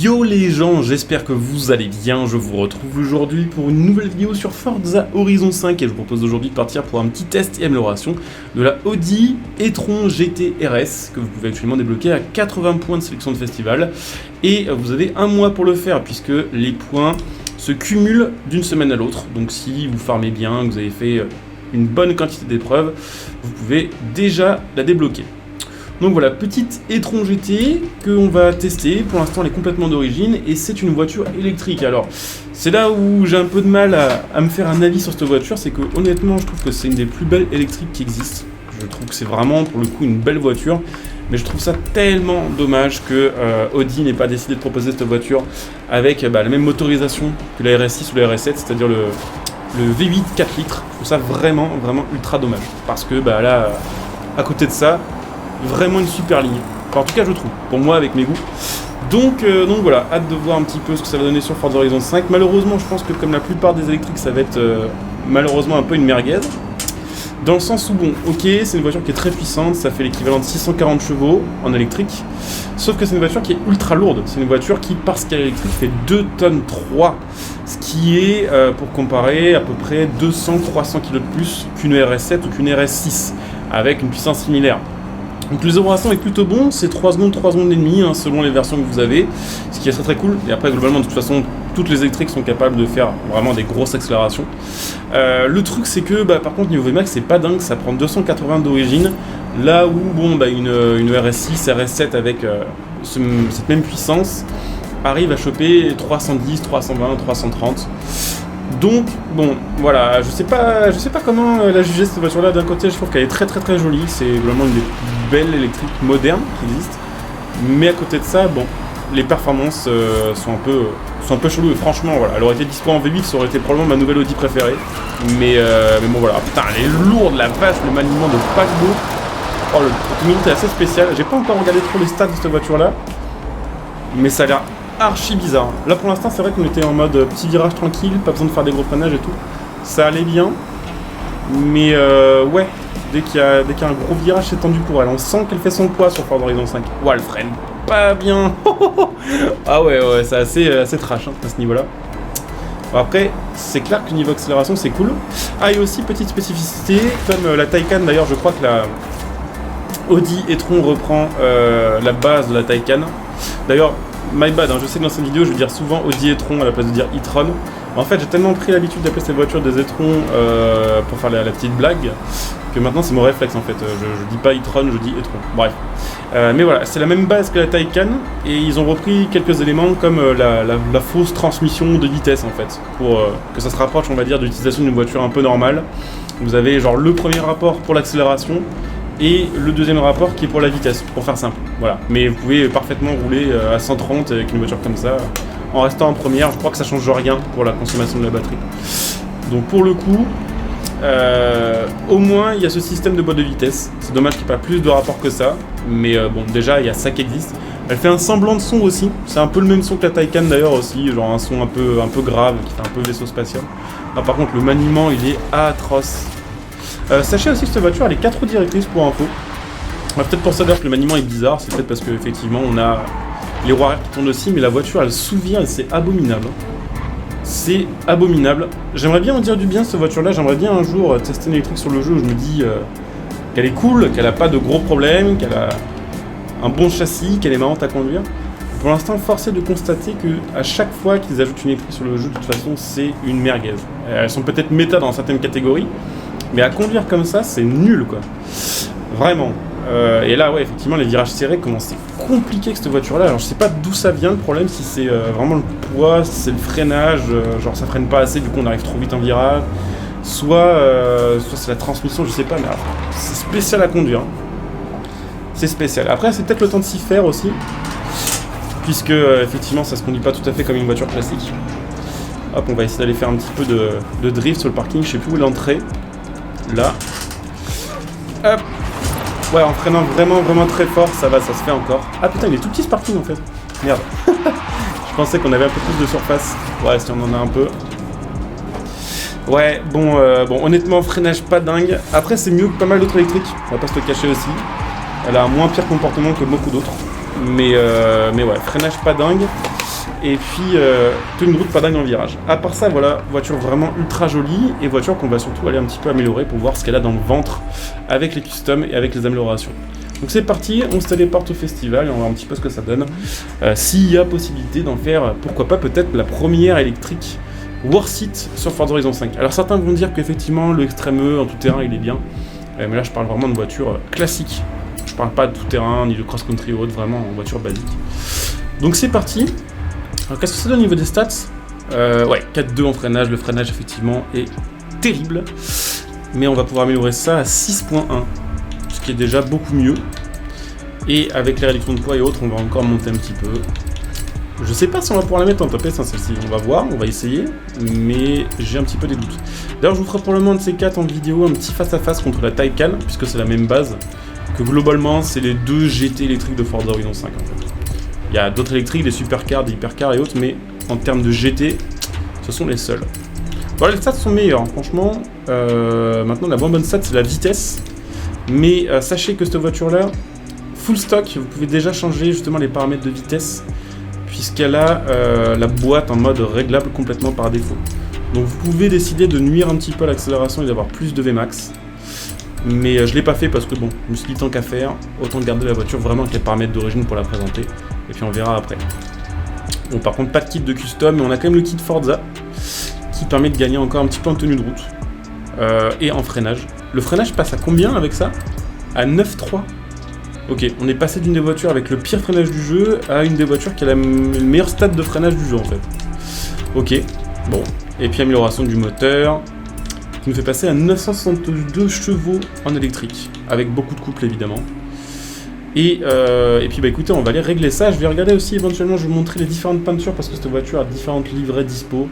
Yo les gens, j'espère que vous allez bien, je vous retrouve aujourd'hui pour une nouvelle vidéo sur Forza Horizon 5 et je vous propose aujourd'hui de partir pour un petit test et amélioration de la Audi e-tron GT RS que vous pouvez actuellement débloquer à 80 points de sélection de festival et vous avez un mois pour le faire puisque les points se cumulent d'une semaine à l'autre, donc si vous farmez bien, que vous avez fait une bonne quantité d'épreuves, vous pouvez déjà la débloquer. Donc voilà, petite e-tron GT qu'on va tester. Pour l'instant, elle est complètement d'origine et c'est une voiture électrique. Alors, c'est là où j'ai un peu de mal à me faire un avis sur cette voiture. C'est que honnêtement, je trouve que c'est une des plus belles électriques qui existent. Je trouve que c'est vraiment, pour le coup, une belle voiture. Mais je trouve ça tellement dommage que Audi n'ait pas décidé de proposer cette voiture avec la même motorisation que la RS6 ou la RS7, c'est-à-dire le V8 4 litres. Je trouve ça vraiment, vraiment ultra dommage. Parce que là, à côté de ça, vraiment une super ligne, enfin, en tout cas je trouve, pour moi avec mes goûts. Donc voilà, hâte de voir un petit peu ce que ça va donner sur Forza Horizon 5. Malheureusement je pense que comme la plupart des électriques ça va être malheureusement un peu une merguez. Dans le sens où bon, ok, c'est une voiture qui est très puissante, ça fait l'équivalent de 640 chevaux en électrique. Sauf que c'est une voiture qui est ultra lourde, c'est une voiture qui parce qu'elle est électrique fait 2 tonnes 3. Ce qui est, pour comparer, à peu près 200-300 kg de plus qu'une RS7 ou qu'une RS6, avec une puissance similaire. Donc le 0 à 100 est plutôt bon, c'est 3 secondes et demie selon les versions que vous avez, ce qui est très très cool. Et après globalement de toute façon toutes les électriques sont capables de faire vraiment des grosses accélérations. Le truc c'est que par contre niveau VMAX c'est pas dingue, ça prend 280 d'origine, là où bon une RS6, RS7 avec cette même puissance arrive à choper 310, 320, 330. Donc bon voilà, je sais pas comment la juger cette voiture là. D'un côté je trouve qu'elle est très très très jolie, c'est vraiment une des plus belles électriques modernes qui existent, mais à côté de ça bon les performances sont un peu cheloues et franchement voilà, elle aurait été dispo en V8, ça aurait été probablement ma nouvelle Audi préférée, mais bon voilà, putain elle est lourde la vache, le maniement de paquebot. Oh le autonomie est assez spécial, j'ai pas encore regardé trop les stats de cette voiture là, mais ça a l'air archi bizarre. Là pour l'instant c'est vrai qu'on était en mode petit virage tranquille, pas besoin de faire des gros freinages et tout. Ça allait bien. Mais ouais, dès qu'il y a un gros virage c'est tendu pour elle. On sent qu'elle fait son poids sur Forza Horizon 5. Ouah elle freine pas bien. Ah ouais c'est assez trash à ce niveau là. Bon, après c'est clair que niveau accélération c'est cool. Ah et aussi petite spécificité, comme la Taycan d'ailleurs je crois que la Audi e-tron reprend la base de la Taycan. D'ailleurs my bad, je sais que dans cette vidéo je vais dire souvent Audi e-tron à la place de dire e-tron. En fait j'ai tellement pris l'habitude d'appeler cette voiture des e-trons pour faire la petite blague que maintenant c'est mon réflexe en fait. Je dis pas e-tron, je dis e-tron. Bref. Mais voilà, c'est la même base que la Taycan et ils ont repris quelques éléments comme la fausse transmission de vitesse en fait. Pour que ça se rapproche on va dire de l'utilisation d'une voiture un peu normale. Vous avez genre le premier rapport pour l'accélération et le deuxième rapport qui est pour la vitesse, pour faire simple. Voilà. Mais vous pouvez parfaitement rouler à 130 avec une voiture comme ça, en restant en première. Je crois que ça change rien pour la consommation de la batterie. Donc pour le coup, au moins il y a ce système de boîte de vitesse. C'est dommage qu'il n'y ait pas plus de rapport que ça, mais bon déjà il y a ça qui existe. Elle fait un semblant de son aussi, c'est un peu le même son que la Taycan d'ailleurs aussi, genre un son un peu grave, qui fait un peu vaisseau spatial. Ah, par contre le maniement il est atroce. Sachez aussi que cette voiture elle est 4 roues directrices pour info. Peut-être pour ça d'ailleurs que le maniement est bizarre, c'est peut-être parce qu'effectivement on a les roues arrière qui tournent aussi, mais la voiture elle souvient et c'est abominable. C'est abominable. J'aimerais bien en dire du bien cette voiture là, j'aimerais bien un jour tester une électrique sur le jeu où je me dis qu'elle est cool, qu'elle a pas de gros problèmes, qu'elle a un bon châssis, qu'elle est marrante à conduire. Pour l'instant, force est de constater qu'à chaque fois qu'ils ajoutent une électrique sur le jeu, de toute façon c'est une merguez. Elles sont peut-être méta dans certaines catégories, mais à conduire comme ça, c'est nul quoi. Vraiment. Et là, ouais, effectivement, les virages serrés, comment c'est compliqué que cette voiture-là. Alors, je sais pas d'où ça vient le problème, si c'est vraiment le poids, si c'est le freinage, genre ça freine pas assez, du coup on arrive trop vite en virage. Soit c'est la transmission, je sais pas, mais alors, c'est spécial à conduire. C'est spécial. Après, c'est peut-être le temps de s'y faire aussi, puisque effectivement, ça se conduit pas tout à fait comme une voiture classique. Hop, on va essayer d'aller faire un petit peu de drift sur le parking. Je sais plus où est l'entrée. Là. Hop. Ouais, en freinant vraiment très fort, ça se fait encore. Ah putain, il est tout petit ce parking en fait. Merde. Je pensais qu'on avait un peu plus de surface. Ouais, si on en a un peu. Ouais, bon, honnêtement, freinage pas dingue. Après, c'est mieux que pas mal d'autres électriques. On va pas se le cacher aussi. Elle a un moins pire comportement que beaucoup d'autres. Mais ouais, freinage pas dingue. et puis tenue de route pas dingue en virage. À part ça, voilà, voiture vraiment ultra jolie, et voiture qu'on va surtout aller un petit peu améliorer pour voir ce qu'elle a dans le ventre avec les customs et avec les améliorations. Donc c'est parti, on se téléporte au festival et on va voir un petit peu ce que ça donne. S'il y a possibilité d'en faire, pourquoi pas peut-être la première électrique worth it sur Forza Horizon 5. Alors certains vont dire qu'effectivement le Extreme E en tout terrain il est bien, mais là je parle vraiment de voiture classique. Je parle pas de tout terrain ni de cross-country ou autre, vraiment en voiture basique. Donc c'est parti. Alors qu'est-ce que ça donne au niveau des stats? Ouais, 4.2 en freinage, le freinage effectivement est terrible, mais on va pouvoir améliorer ça à 6.1. Ce qui est déjà beaucoup mieux. Et avec les réductions de poids et autres, on va encore monter un petit peu. Je sais pas si on va pouvoir la mettre en top S, hein, celle-ci. On va voir, on va essayer, mais j'ai un petit peu des doutes. D'ailleurs, je vous ferai probablement un de ces 4 en vidéo, un petit face-à-face contre la Taycan, puisque c'est la même base, que globalement, c'est les 2 GT électriques de Forza Horizon 5, en fait. Il y a d'autres électriques, des supercars, des hypercars et autres, mais en termes de GT, ce sont les seuls. Voilà, les stats sont meilleurs, franchement. Maintenant, la bonne stat, c'est la vitesse. Mais sachez que cette voiture-là, full stock, vous pouvez déjà changer justement les paramètres de vitesse, puisqu'elle a la boîte en mode réglable complètement par défaut. Donc vous pouvez décider de nuire un petit peu à l'accélération et d'avoir plus de Vmax. Mais je ne l'ai pas fait parce que bon, je me suis dit tant qu'à faire, autant garder la voiture vraiment avec les paramètres d'origine pour la présenter. Et puis on verra après. Bon, par contre, pas de kit de custom, mais on a quand même le kit Forza, qui permet de gagner encore un petit peu en tenue de route. Et en freinage. Le freinage passe à combien avec ça? À 9.3. Ok, on est passé d'une des voitures avec le pire freinage du jeu à une des voitures qui a le meilleur stade de freinage du jeu en fait. Ok, bon. Et puis amélioration du moteur, qui nous fait passer à 962 chevaux en électrique, avec beaucoup de couple évidemment. Et puis bah écoutez, on va aller régler ça. Je vais regarder aussi éventuellement, je vais vous montrer les différentes peintures parce que cette voiture a différentes livrées dispo.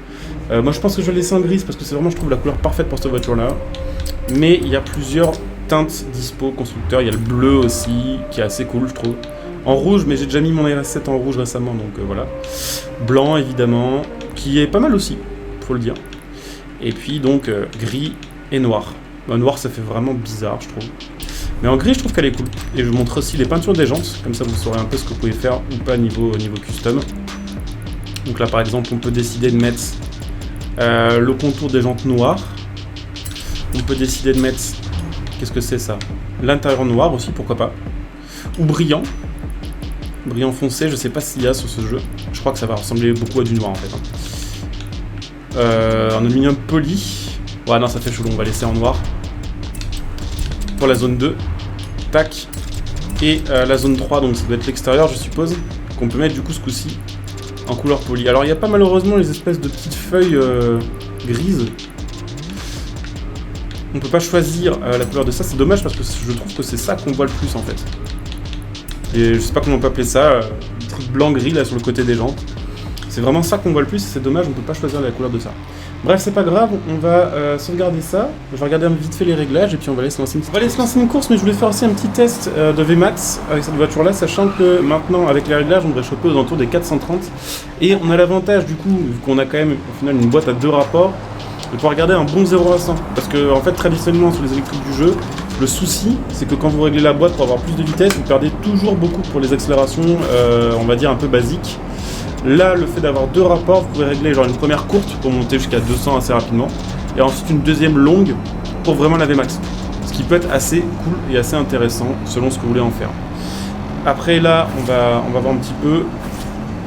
Moi je pense que je vais laisser en grise parce que c'est vraiment, je trouve, la couleur parfaite pour cette voiture là. Mais il y a plusieurs teintes dispo constructeurs, il y a le bleu aussi qui est assez cool je trouve. En rouge, mais j'ai déjà mis mon RS7 en rouge récemment, donc voilà. Blanc évidemment, qui est pas mal aussi, faut le dire. Et puis donc gris et noir. Noir ça fait vraiment bizarre je trouve. Mais en gris je trouve qu'elle est cool. Et je vous montre aussi les peintures des jantes, comme ça vous saurez un peu ce que vous pouvez faire ou pas niveau custom. Donc là par exemple on peut décider de mettre le contour des jantes noires. On peut décider de mettre, qu'est-ce que c'est ça? L'intérieur noir aussi, pourquoi pas. Ou brillant. Brillant foncé, je sais pas s'il y a sur ce jeu. Je crois que ça va ressembler beaucoup à du noir en fait. En aluminium poli. Ouais non, ça fait chelou, on va laisser en noir. Pour la zone 2. Tac. Et la zone 3, donc ça doit être l'extérieur je suppose. Qu'on peut mettre du coup ce coup-ci en couleur poli. Alors il n'y a pas malheureusement les espèces de petites feuilles grises. On peut pas choisir la couleur de ça, c'est dommage parce que je trouve que c'est ça qu'on voit le plus en fait. Et je sais pas comment on peut appeler ça, le truc blanc-gris là sur le côté des jantes. C'est vraiment ça qu'on voit le plus, c'est dommage, on peut pas choisir la couleur de ça. Bref, c'est pas grave, on va sauvegarder ça. Je vais regarder vite fait les réglages et puis on va aller se lancer une course, mais je voulais faire aussi un petit test de Vmax avec cette voiture là, sachant que maintenant avec les réglages on devrait choper aux alentours des 430. Et on a l'avantage du coup, vu qu'on a quand même au final une boîte à 2 rapports, de pouvoir garder un bon 0 à 100. Parce que en fait traditionnellement sur les électriques du jeu, le souci c'est que quand vous réglez la boîte pour avoir plus de vitesse, vous perdez toujours beaucoup pour les accélérations on va dire un peu basiques. Là le fait d'avoir 2 rapports, vous pouvez régler genre une première courte pour monter jusqu'à 200 assez rapidement, et ensuite une deuxième longue pour vraiment la Vmax. Ce qui peut être assez cool et assez intéressant selon ce que vous voulez en faire. Après là on va voir un petit peu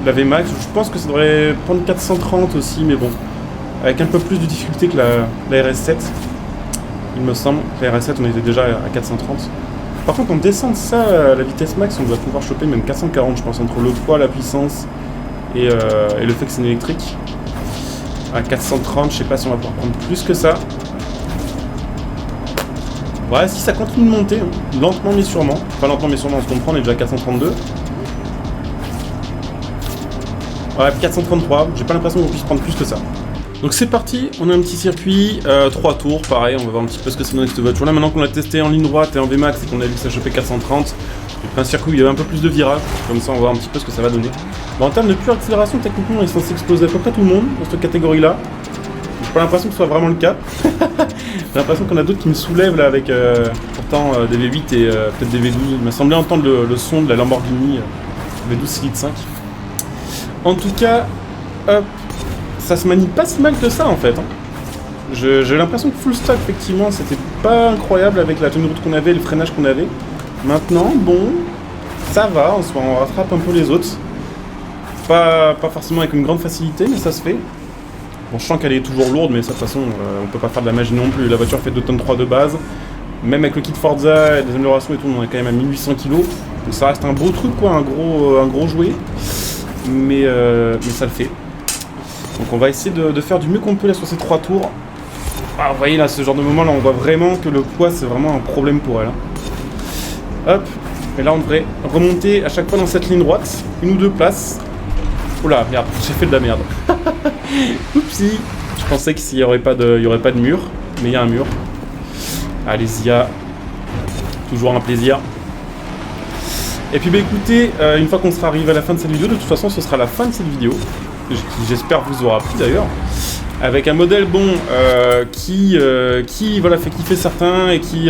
la Vmax, je pense que ça devrait prendre 430 aussi, mais bon. Avec un peu plus de difficulté que la RS7, il me semble. La RS7, on était déjà à 430. Par contre, en descend ça, la vitesse max, on va pouvoir choper même 440, je pense, entre le poids, la puissance et le fait que c'est une électrique. À 430, je sais pas si on va pouvoir prendre plus que ça. Ouais, si ça continue de monter, hein, lentement mais sûrement. Enfin, lentement mais sûrement, on se comprend, on est déjà à 432. Ouais, 433, j'ai pas l'impression qu'on puisse prendre plus que ça. Donc c'est parti, on a un petit circuit, 3 tours, pareil, on va voir un petit peu ce que ça donne avec cette voiture là. Maintenant qu'on l'a testé en ligne droite et en Vmax et qu'on a vu que ça chopait 430, j'ai pris un circuit où il y avait un peu plus de virages, comme ça on va voir un petit peu ce que ça va donner. Bon, en termes de pure accélération, techniquement on est censé exploser à peu près tout le monde dans cette catégorie là. J'ai pas l'impression que ce soit vraiment le cas. J'ai l'impression qu'on a d'autres qui me soulèvent là avec pourtant des V8 et peut-être des V12. Il m'a semblé entendre le son de la Lamborghini V12 Silite 5. En tout cas, Hop. Ça se manie pas si mal que ça en fait. Hein. J'ai l'impression que full stock, effectivement, c'était pas incroyable avec la tenue de route qu'on avait, le freinage qu'on avait. Maintenant, bon, ça va, on rattrape un peu les autres. Pas forcément avec une grande facilité, mais ça se fait. Bon, je sens qu'elle est toujours lourde, mais ça, de toute façon, on peut pas faire de la magie non plus. La voiture fait 2 tonnes 3 de base. Même avec le kit Forza et des améliorations et tout, on est quand même à 1800 kg. Donc ça reste un beau truc, quoi, un gros jouet. Mais ça le fait. Donc on va essayer de faire du mieux qu'on peut là sur ces 3 tours. Ah, vous voyez là, ce genre de moment là, on voit vraiment que le poids c'est vraiment un problème pour elle. Hein. Hop, et là on devrait remonter à chaque fois dans cette ligne droite, 1 ou 2 places. Oula, merde, j'ai fait de la merde. Oupsie. Je pensais qu'il n'y aurait pas de mur, mais il y a un mur. Allez-y, toujours un plaisir. Et puis bah écoutez, une fois qu'on sera arrivé à la fin de cette vidéo, de toute façon ce sera la fin de cette vidéo, qui j'espère vous aura plu d'ailleurs, avec un modèle bon qui voilà, fait kiffer certains et qui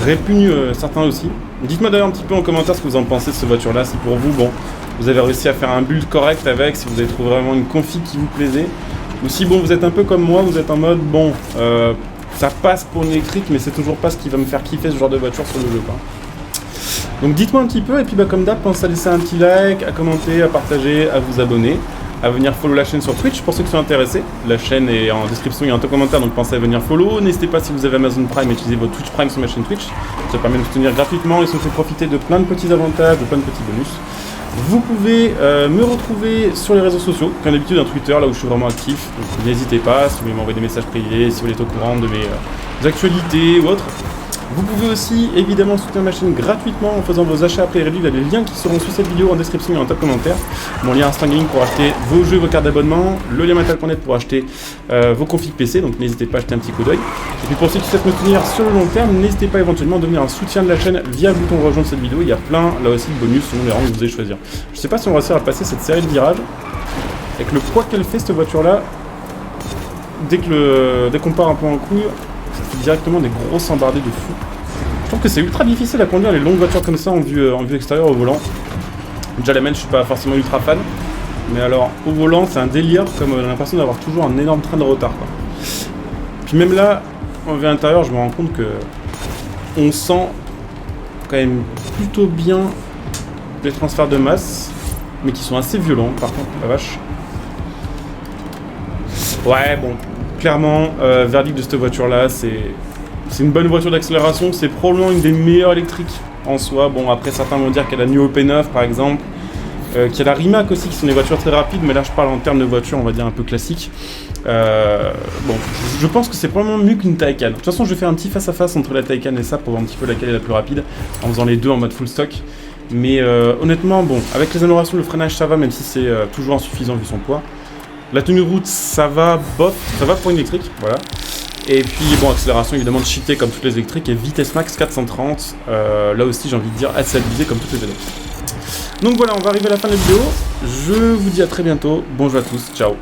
répugne certains aussi. Dites-moi d'ailleurs un petit peu en commentaire ce que vous en pensez de cette voiture-là, si pour vous, bon, vous avez réussi à faire un build correct avec, si vous avez trouvé vraiment une config qui vous plaisait, ou si bon, vous êtes un peu comme moi, vous êtes en mode, bon, ça passe pour une électrique, mais c'est toujours pas ce qui va me faire kiffer ce genre de voiture sur le jeu, quoi. Donc dites-moi un petit peu, et puis bah, comme d'hab, pensez à laisser un petit like, à commenter, à partager, à vous abonner, à venir follow la chaîne sur Twitch pour ceux qui sont intéressés. La chaîne est en description, il y a un commentaire, donc pensez à venir follow. N'hésitez pas, si vous avez Amazon Prime, à utiliser votre Twitch Prime sur ma chaîne Twitch. Ça permet de vous soutenir gratuitement et ça vous fait profiter de plein de petits avantages, de plein de petits bonus. Vous pouvez me retrouver sur les réseaux sociaux, comme d'habitude un Twitter, là où je suis vraiment actif. Donc n'hésitez pas, si vous voulez m'envoyer des messages privés, si vous voulez être au courant de mes actualités ou autres. Vous pouvez aussi évidemment soutenir ma chaîne gratuitement en faisant vos achats à prix réduit. Il y a les liens qui seront sous cette vidéo en description et en top commentaire. Mon lien Instant Gaming pour acheter vos jeux, vos cartes d'abonnement. Le lien Metal.net pour acheter vos configs PC. Donc n'hésitez pas à jeter un petit coup d'œil. Et puis pour ceux qui souhaitent me soutenir sur le long terme, n'hésitez pas éventuellement à devenir un soutien de la chaîne via le bouton rejoindre cette vidéo. Il y a plein là aussi de bonus selon les rangs que vous allez choisir. Je sais pas si on va réussir à passer cette série de virages. Avec le poids qu'elle fait cette voiture là, dès qu'on part un peu en couille, ça fait directement des grosses embardées de fou. Je trouve que c'est ultra difficile à conduire les longues voitures comme ça en vue extérieure au volant. Déjà la mienne, je suis pas forcément ultra fan, mais alors au volant c'est un délire, comme on a l'impression d'avoir toujours un énorme train de retard, quoi. Puis même là, en vue intérieure, je me rends compte que on sent quand même plutôt bien les transferts de masse, mais qui sont assez violents par contre, la vache. Ouais, bon, clairement, verdict de cette voiture-là, c'est une bonne voiture d'accélération, c'est probablement une des meilleures électriques en soi. Bon, après, certains vont dire qu'il y a la New P9 par exemple, qu'il y a la Rimac aussi, qui sont des voitures très rapides, mais là je parle en termes de voitures, on va dire un peu classiques. Bon, je pense que c'est probablement mieux qu'une Taycan. De toute façon, je vais faire un petit face-à-face entre la Taycan et ça pour voir un petit peu laquelle est la plus rapide, en faisant les deux en mode full stock. Mais honnêtement, bon, avec les améliorations, le freinage ça va, même si c'est toujours insuffisant vu son poids. La tenue de route, ça va, bof, ça va pour une électrique, voilà. Et puis bon, accélération évidemment de cheater comme toutes les électriques et vitesse max 430, là aussi j'ai envie de dire assez abusé comme toutes les électriques. Donc voilà, on va arriver à la fin de la vidéo, je vous dis à très bientôt, bonjour à tous, ciao.